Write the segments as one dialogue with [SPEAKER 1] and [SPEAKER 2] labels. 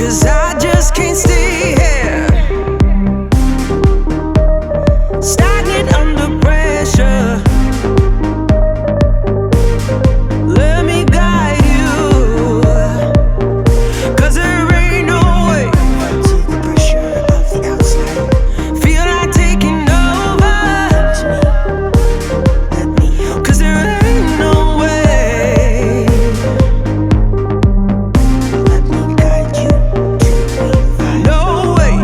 [SPEAKER 1] 'cause I just can't stay here, stagnant under pressure. Let me guide you, 'cause there ain't no way. To the pressure of the outside, feel like taking over. Let me help, 'cause there ain't no way. Let me guide you to revive. No way.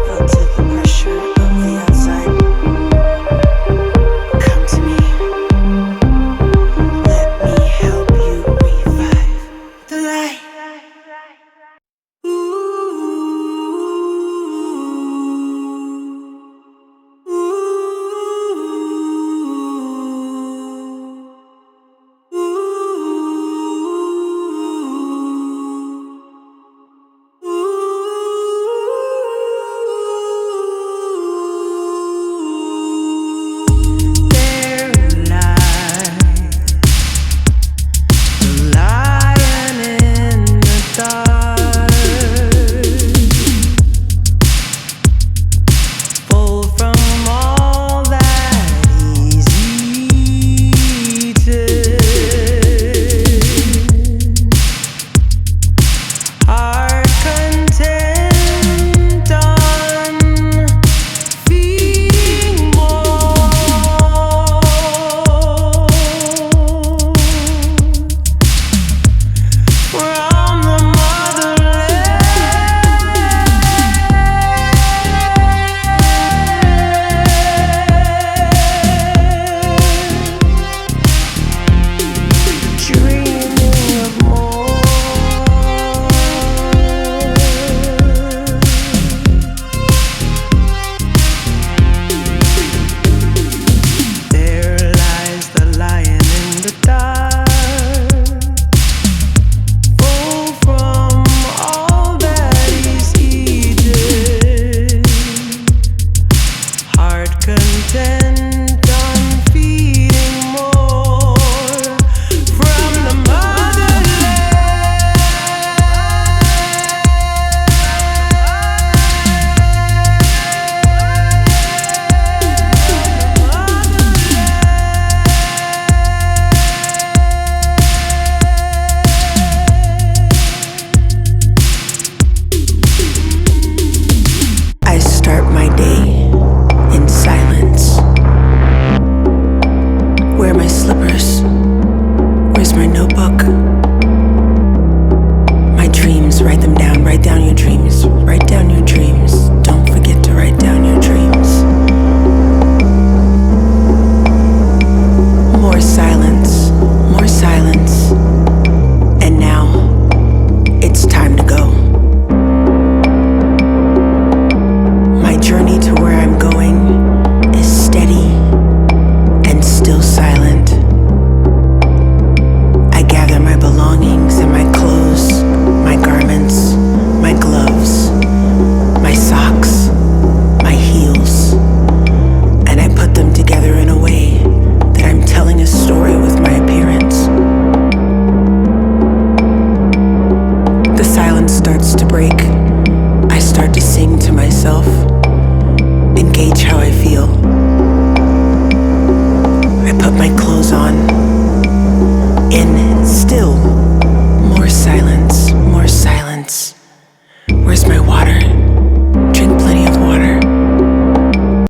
[SPEAKER 1] Feel to the pressure of the outside. Come to me. Let me help you revive the light.
[SPEAKER 2] I start to sing to myself, engage how I feel.